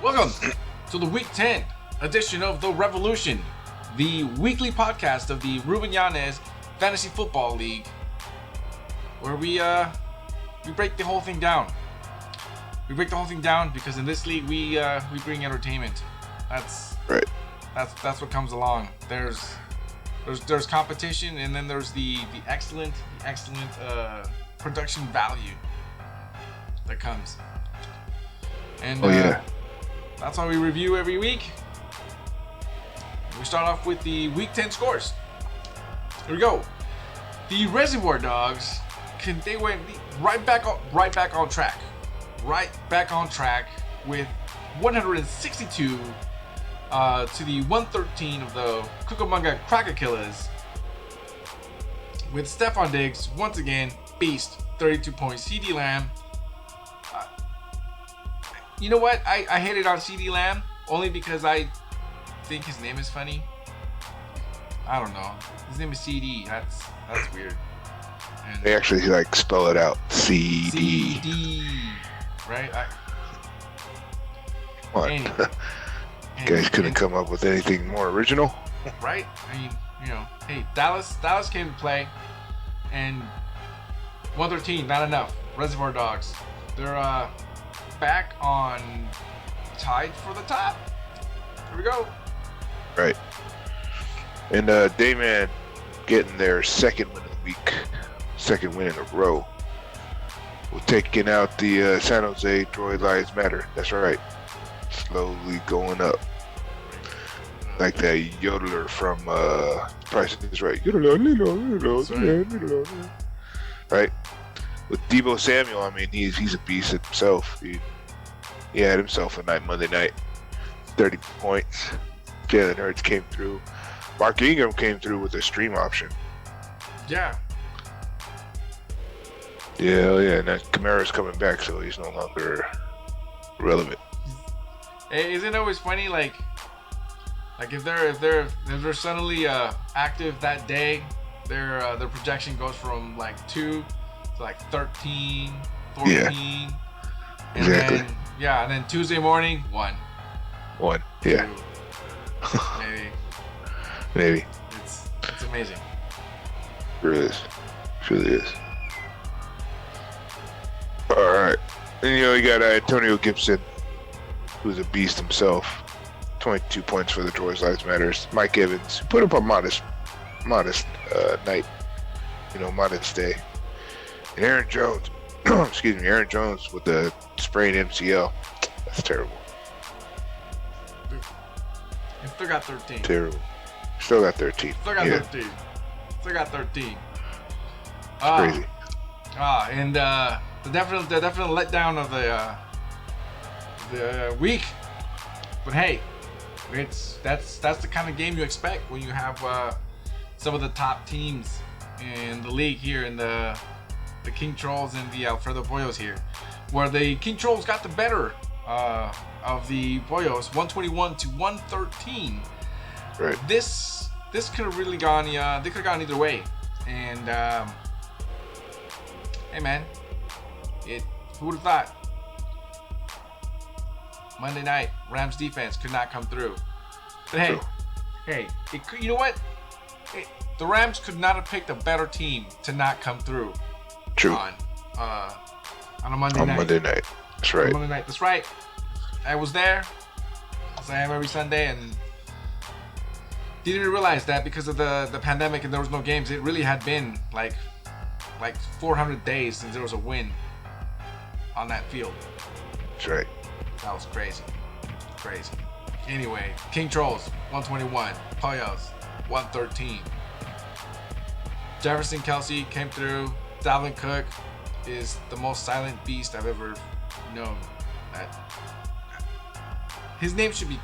Welcome to the Week 10 edition of The Revolution, the weekly podcast of the Ruben Yanez Fantasy Football League, where we break the whole thing down. We break the whole thing down because in this league we bring entertainment. That's right. That's what comes along. There's competition, and then there's the excellent production value that comes. And that's why we review every week. We start off with the Week 10 scores. Here we go. The Reservoir Dogs they went right back on track. Right back on track with 162 to the 113 of the Cucamonga Cracker Killers. With Stephon Diggs once again, beast, 32 points. CeeDee Lamb. You know what? I hated on CeeDee Lamb only because I think his name is funny. I don't know. His name is CD. That's weird. And they actually spell it out. CD. CD. Right? What? You guys couldn't come up with anything more original? Right? I mean, hey, Dallas came to play, and 113, not enough. Reservoir Dogs. They're back on tied for the top. Here we go. Right. And Dayman getting their second win of the week, second win in a row. We're taking out the San Jose Droid Lives Matter. That's right. Slowly going up. Like that yodeler from Price is Right. Right? With Deebo Samuel, I mean, he's a beast himself. He had himself a Monday night. 30 points. Jalen Hurts came through. Mark Ingram came through with a stream option. Yeah. Yeah, and that Kamara's coming back, so he's no longer relevant. Hey, isn't it always funny, like if they're suddenly active that day, their projection goes from 2 to 13, 14. Yeah. And exactly. And then Tuesday morning, 1. Yeah. 2, Maybe. It's amazing. Really is. All right. And you got Antonio Gibson, who's a beast himself. 22 points for the Droids Lives Matters. Mike Evans, who put up a modest night. Modest day. And Aaron Jones, Aaron Jones with the sprained MCL. That's terrible. He still got 13. Terrible. Still got 13. Still got 13. Still got 13. It's crazy. And the definite letdown of the week. But hey, that's the kind of game you expect when you have some of the top teams in the league here in the King Trolls and the Alfredo Boyos here, where the King Trolls got the better of the Boyos, 121 to 113. Right. This could have really gone. They could have gone either way. And hey man, who would have thought? Monday night, Rams defense could not come through. But hey, you know what? The Rams could not have picked a better team to not come through. True. On a Monday night. On Monday night. That's right. On Monday night. That's right. I was there, as I am every Sunday, and didn't even realize that because of the pandemic and there was no games. It really had been like 400 days since there was a win on that field. That's right. That was crazy. Anyway, King Trolls 121, Poyos 113. Jefferson Kelsey came through. Dalvin Cook is the most silent beast I've ever known. His name should be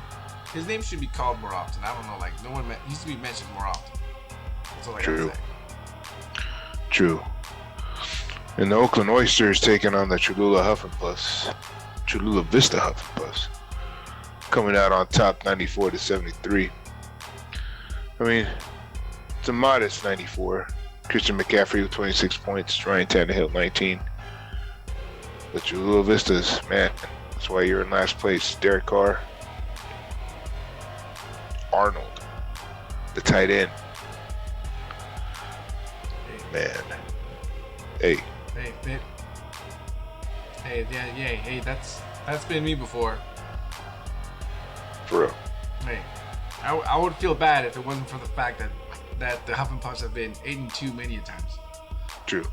called more often. I don't know, no one needs to be mentioned more often. That's all I gotta say. True. And the Oakland Oysters taking on the Cholula Vista Hufflepuffs, coming out on top 94 to 73. I mean, it's a modest 94. Christian McCaffrey with 26 points, Ryan Tannehill 19. But Cholula Vistas, man, That's why you're in last place. Derek Carr, Arnold, the tight end. Man. Hey. Hey, that's been me before. For real. Hey, I would feel bad if it wasn't for the fact that the Huff and Puffs have been 8-2 many a times. True.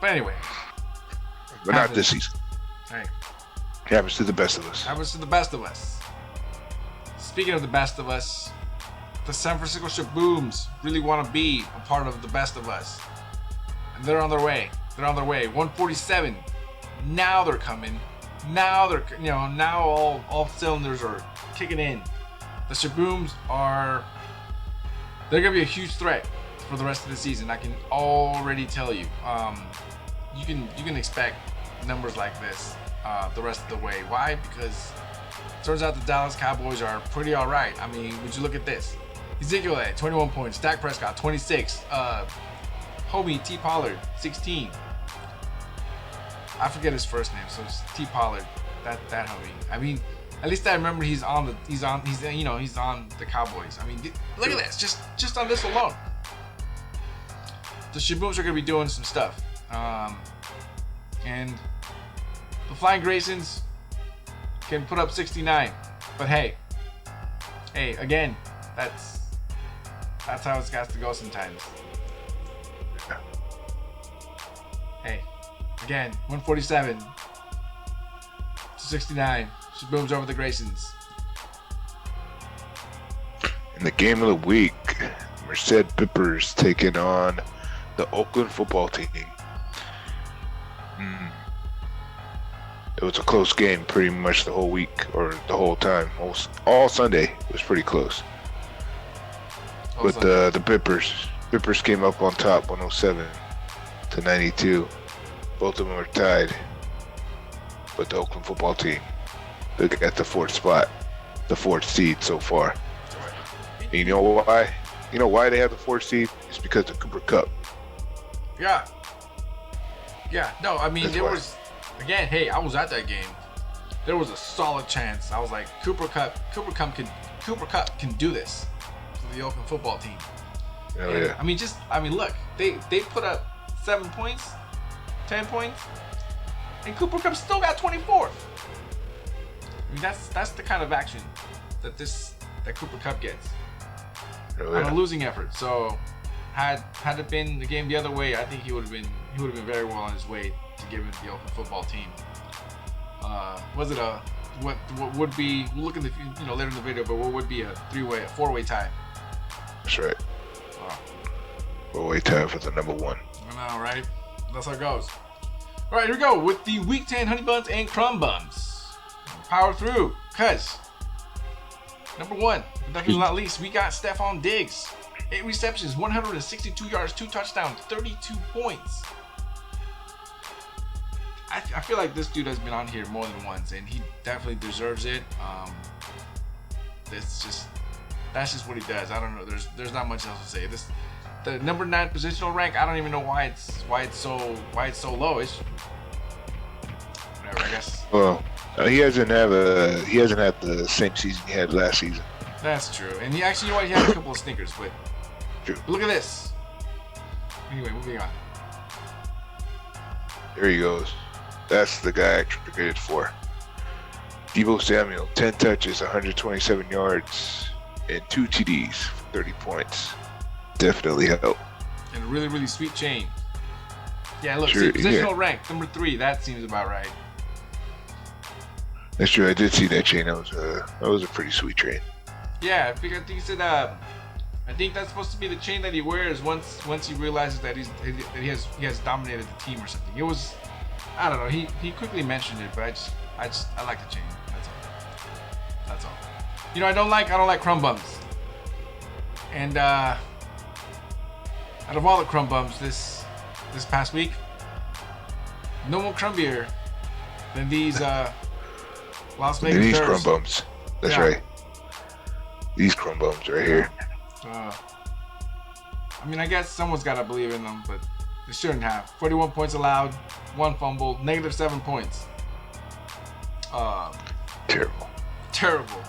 But anyway. But not this season. Hey. It happens to the best of us. Happens to the best of us. Speaking of the best of us, the San Francisco Shabooms really want to be a part of the best of us. And they're on their way. 147. Now they're coming. Now they're, now all cylinders are kicking in. The Shabooms they're going to be a huge threat for the rest of the season. I can already tell you. You can expect numbers like this the rest of the way. Why? Because it turns out the Dallas Cowboys are pretty all right. I mean, would you look at this? Ezekiel at 21 points, Dak Prescott 26, homie T Pollard 16. I forget his first name, so it's T Pollard. That homie. I mean, at least I remember he's on the Cowboys. I mean, look at this, just on this alone. The Shabooms are gonna be doing some stuff, and the Flying Graysons can put up 69. But hey, again, that's how it's got to go sometimes. Hey, again, 147 to 69. Shabooms over the Graysons. In the game of the week, Merced Pippers taking on the Oakland football team. It was a close game pretty much the whole week, or the whole time. All Sunday it was pretty close. But the Pippers came up on top, 107 to 92. Both of them are tied. But the Oakland football team, they got the fourth spot, the fourth seed so far. And you know why? You know why they have the fourth seed? It's because of Cooper Kupp. Yeah. No, I mean, was, again, hey, I was at that game. There was a solid chance. I was like, Cooper Kupp can do this for the Oakland football team. Oh, yeah. I mean, look, they put up 7 points, 10 points, and Cooper Kupp still got 24. I mean, that's the kind of action that Cooper Kupp gets on a losing effort. So, had it been the game the other way, I think he would have been very well on his way to giving the Oakland football team. Was it what would be? We'll look in the later in the video, but what would be a four-way tie? That's right. Wow. Four-way tie for the number one. I know, right? That's how it goes. All right, here we go with the Week 10 Honey Buns and Crumb Buns. Power through, cuz number one, but definitely not least, we got Stephon Diggs. 8 receptions, 162 yards, 2 touchdowns, 32 points. I feel like this dude has been on here more than once, and he definitely deserves it. That's just what he does. I don't know. There's not much else to say. The number 9 positional rank. I don't even know why it's so low. It's whatever, I guess. Well, he hasn't had the same season he had last season. That's true. And he actually, he had a couple of sneakers, but true. Look at this. Anyway, moving on. There he goes. That's the guy I traded for. Deebo Samuel, 10 touches, 127 yards, and 2 TDs, 30 points. Definitely help. And a really, really sweet chain. Yeah, look, see, positional rank, number 3. That seems about right. That's true. I did see that chain. That was a pretty sweet chain. Yeah, I think he said. I think that's supposed to be the chain that he wears once he realizes that he has dominated the team or something. It was, I don't know. He quickly mentioned it, but I like the chain. That's all. I don't like crumb bums. And out of all the crumb bums this past week, no more crumbier than these Las Vegas these Bears. crumb bums. That's right. These crumb bums right here. I mean, I guess someone's got to believe in them, but they shouldn't have. 41 points allowed, 1 fumble, -7 points. Terrible. Terrible.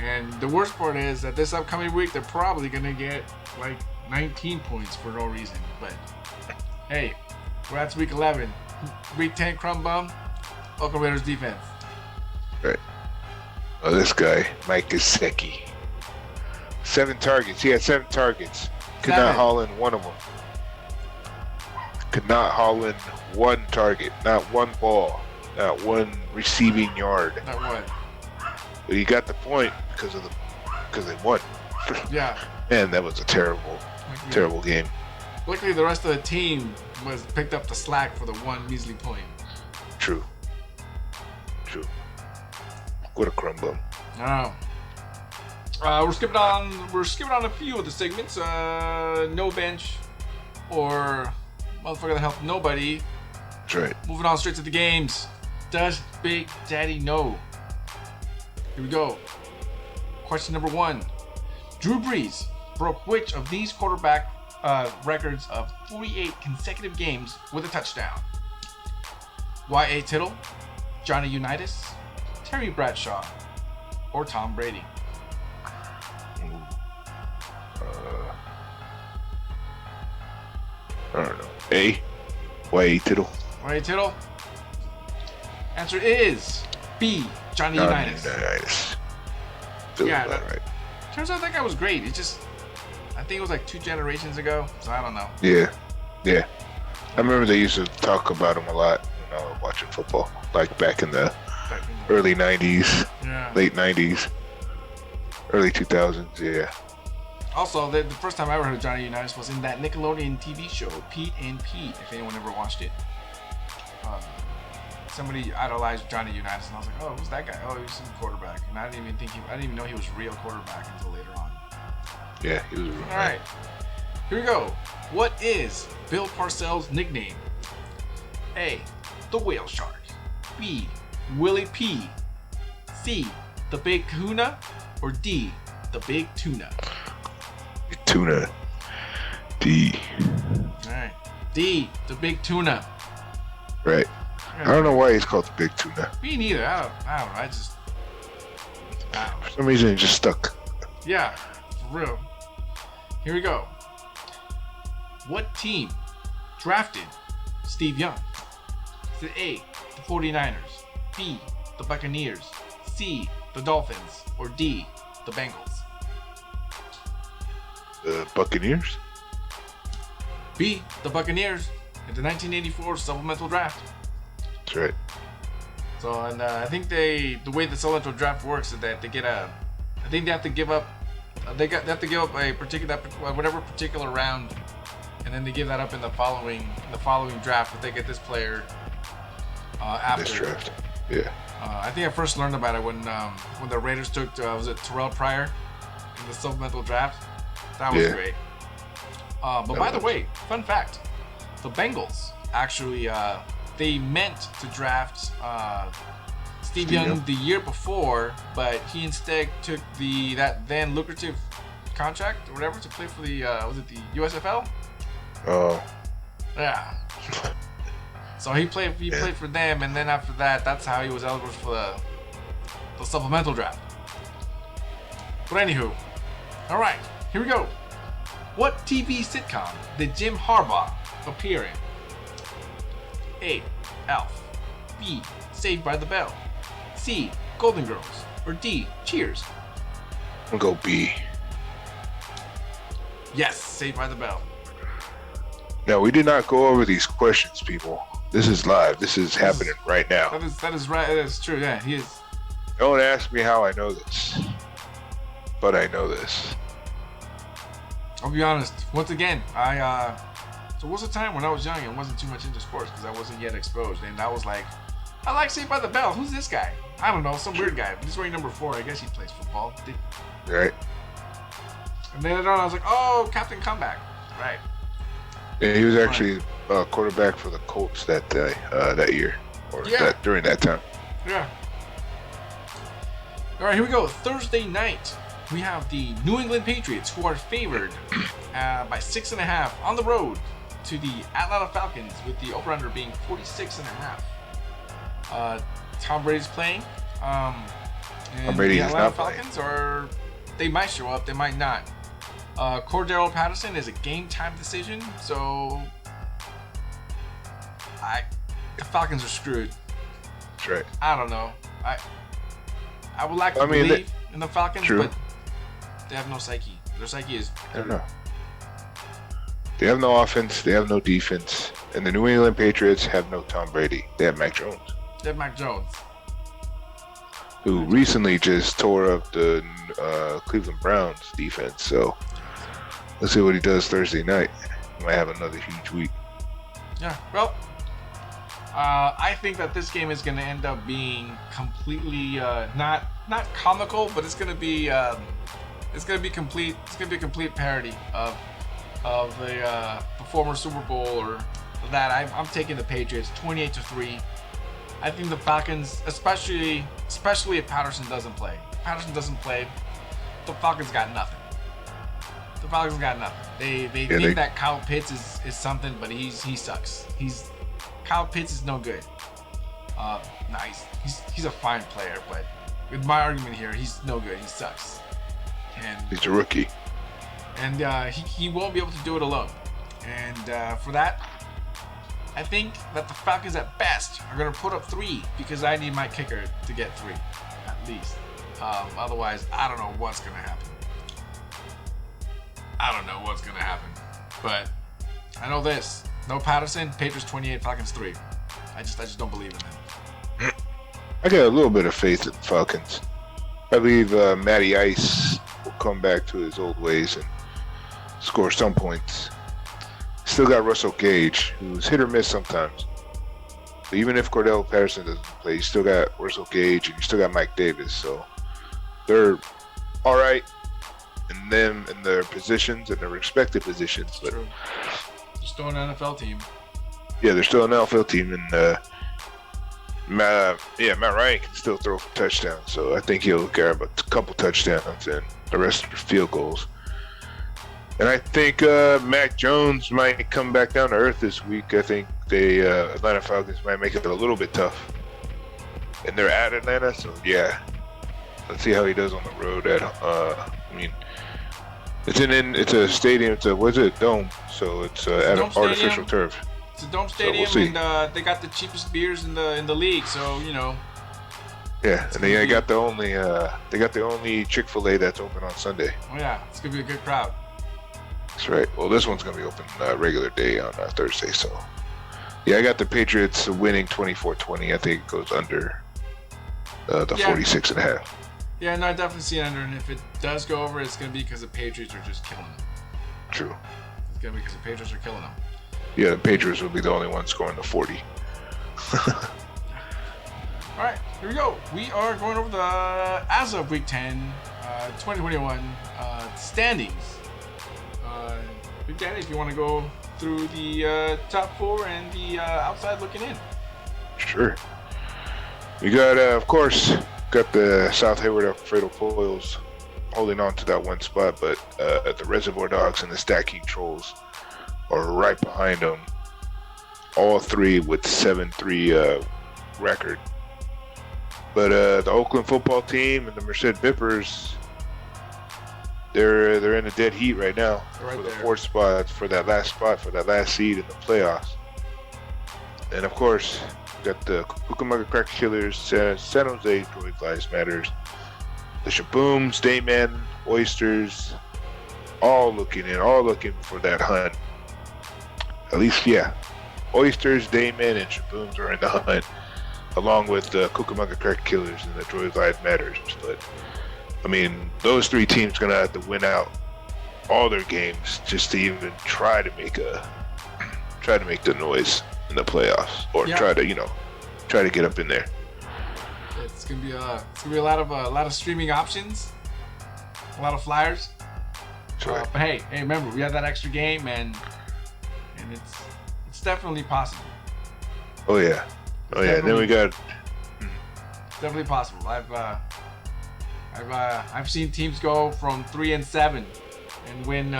And the worst part is that this upcoming week, they're probably going to get like 19 points for no reason. But hey, that's week 11. Week 10, crumb bum. Oakland Raiders defense. Right. Oh, this guy, Mike Gesicki. 7 targets. He had 7 targets. Could not haul in one of them. Could not haul in one target. Not one ball. Not one receiving yard. Not one. But he got the point because they won. Yeah. Man, that was a terrible game. Luckily, the rest of the team picked up the slack for the one measly point. True. What a crumb bum. I know. We're skipping on a few of the segments. No bench or motherfucker that helped nobody. That's right. Moving on straight to the games. Does Big Daddy know? Here we go. Question number 1. Drew Brees broke which of these quarterback records of 48 consecutive games with a touchdown? Y.A. Tittle, Johnny Unitas, Terry Bradshaw, or Tom Brady? I don't know. A? Y.A. Tittle. Y.A. Tittle? Answer is B. Johnny Unitas. Yeah, right. Turns out that guy was great. It just, I think it was like 2 generations ago, so I don't know. Yeah. I remember they used to talk about him a lot when I was watching football, like back in the early 90s, late 90s, early 2000s, yeah. Also, the first time I ever heard of Johnny Unitas was in that Nickelodeon TV show, Pete and Pete, if anyone ever watched it. Somebody idolized Johnny Unitas, and I was like, "Oh, who's that guy? Oh, he's some quarterback." And I didn't even know he was a real quarterback until later on. Yeah, he was. All right, here we go. What is Bill Parcells' nickname? A. The Whale Shark. B. Willie P. C. The Big Kahuna, or D. The Big Tuna? Tuna. D. All right, D. The Big Tuna. Right. I don't know why he's called the Big Tuna. Me neither. I don't know. For some reason, it just stuck. Yeah, for real. Here we go. What team drafted Steve Young? Is it A, the 49ers, B, the Buccaneers, C, the Dolphins, or D, the Bengals? The Buccaneers? B, the Buccaneers in the 1984 supplemental draft. That's right. So, and I think the way the supplemental draft works is that they have to give up a particular round, and then they give that up in the following draft if they get this player after this draft. Yeah. I think I first learned about it when the Raiders took was it Terrell Pryor in the supplemental draft. That was great. But by the way, fun fact: the Bengals actually they meant to draft Steve Young the year before, but he instead took that then lucrative contract or whatever to play for the was it the USFL? Oh. Yeah. So he played for them, and then after that, that's how he was eligible for the supplemental draft. But anywho, all right, here we go. What TV sitcom did Jim Harbaugh appear in? A. Alf. B. Saved by the Bell. C. Golden Girls. Or D. Cheers. I'll go B. Yes, Saved by the Bell. No, we did not go over these questions, people. This is live. This is happening right now. That is right. That is true. Yeah, he is. Don't ask me how I know this, but I know this. I'll be honest. Once again, so was a time when I was young and wasn't too much into sports because I wasn't yet exposed, and I was like, I like Saved by the Bell. Who's this guy? I don't know, some weird guy. He's wearing number 4. I guess he plays football. Right. And then later on, I was like, oh, Captain Comeback. Right. Yeah, he was actually a quarterback for the Colts that year, or during that time. Yeah. All right, here we go. Thursday night, we have the New England Patriots, who are favored by 6.5 on the road to the Atlanta Falcons, with the over/under being 46.5. Tom Brady's playing. Tom And Brady the is Atlanta not playing. Falcons, or they might show up, they might not. Cordero Patterson is a game time decision, so the Falcons are screwed. That's right. I don't know. I would like to believe in the Falcons, true. but they have no psyche. Their psyche is. I don't know. They have no offense. They have no defense. And the New England Patriots have no Tom Brady. They have Mac Jones, They have Mac Jones. who recently just tore up the Cleveland Browns defense. So let's see what he does Thursday night. He might have another huge week. Yeah. Well, I think that this game is going to end up being completely not comical, but it's going to be complete. It's going to be a complete parody of the former Super Bowl or that. I'm taking the Patriots 28-3. I think the Falcons, especially if Patterson doesn't play. If Patterson doesn't play, the Falcons got nothing. The Falcons got nothing. They think that Kyle Pitts is something, but he sucks. Kyle Pitts is no good. He's a fine player, but with my argument here, he's no good. He sucks. And He's a rookie. And he won't be able to do it alone. And for that, I think that the Falcons at best are going to put up 3 because I need my kicker to get 3 at least. Otherwise, I don't know what's going to happen. But I know this. No Patterson, Patriots 28, Falcons 3. I just don't believe in them. I got a little bit of faith in the Falcons. I believe Matty Ice will come back to his old ways and score some points. Still got Russell Gage, who's hit or miss sometimes. But even if Cordell Patterson doesn't play, you still got Russell Gage and you still got Mike Davis. So they're all right in their positions and their respective positions. But True. They're still an NFL team. yeah, they're still an NFL team, and Matt Ryan can still throw for touchdowns. So I think he'll grab a couple touchdowns and the rest are field goals. And I think Mac Jones might come back down to earth this week. I think the Atlanta Falcons might make it a little bit tough. And they're at Atlanta, so yeah. Let's see how he does on the road. It's a stadium. It's a dome? So it's at an artificial turf. It's a dome stadium, so we'll and they got the cheapest beers in the league. So Yeah, and they got the only Chick-fil-A that's open on Sunday. Oh yeah, it's gonna be a good crowd. That's right. Well, this one's going to be open regular day on Thursday. So, yeah, I got the Patriots winning 24-20. I think it goes under the 46.5. Yeah, no, I definitely see it under. And if it does go over, it's going to be because the Patriots are just killing them. True. It's going to be because the Patriots are killing them. Yeah, the Patriots will be the only ones scoring the 40. All right, here we go. We are going over the, as of Week 10, 2021 standings. Big Daddy, if you want to go through the top 4 and the outside looking in. Sure. We got, of course, the South Hayward Alfredo Foils holding on to that one spot, but the Reservoir Dogs and the Stacking Trolls are right behind them. All 3 with 7-3 record. But the Oakland football team and the Merced Vipers, they're in a dead heat right now for the 4th spot, for that last seed in the playoffs. And of course, got the Cucamonga Crack Killers, San Jose Droid Lives Matters, the Shabooms, Dayman, Oysters, all looking for that hunt. At least, yeah. Oysters, Dayman, and Shabooms are in the hunt, along with the Cucamonga Crack Killers and the Droid Lives Matters. But I mean, those 3 teams gonna have to win out all their games just to even try to make the noise in the playoffs, or try to get up in there. It's gonna be a lot of streaming options, a lot of flyers. Right. But hey, remember we have that extra game, and it's definitely possible. Oh yeah. And then we got. It's definitely possible. I've seen teams go from 3-7 and win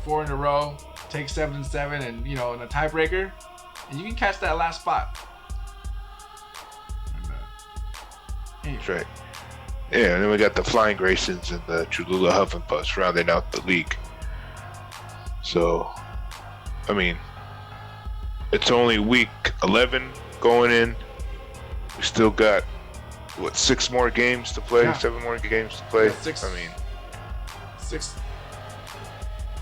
4 in a row, take 7-7, and in a tiebreaker, and you can catch that last spot. That's right. Yeah, and then we got the Flying Graysons and the Cholula Hufflepuffs rounding out the league. So, I mean, it's only week 11 going in. We still got, 6 more games to play? Yeah. 7 more games to play? Yeah, 6.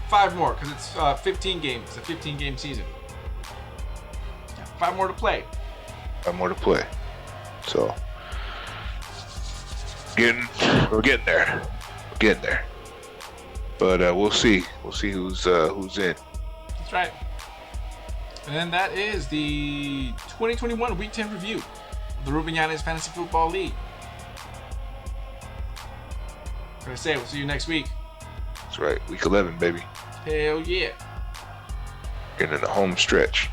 5 more, because it's 15 games. It's a 15-game season. Yeah, 5 more to play. 5 more to play. So, we're getting there. We're getting there. But we'll see. We'll see who's in. That's right. And that is the 2021 Week 10 review of the Ruben Yanez Fantasy Football League. I'm going to say, we'll see you next week. That's right. Week 11, baby. Hell yeah. Getting in the home stretch.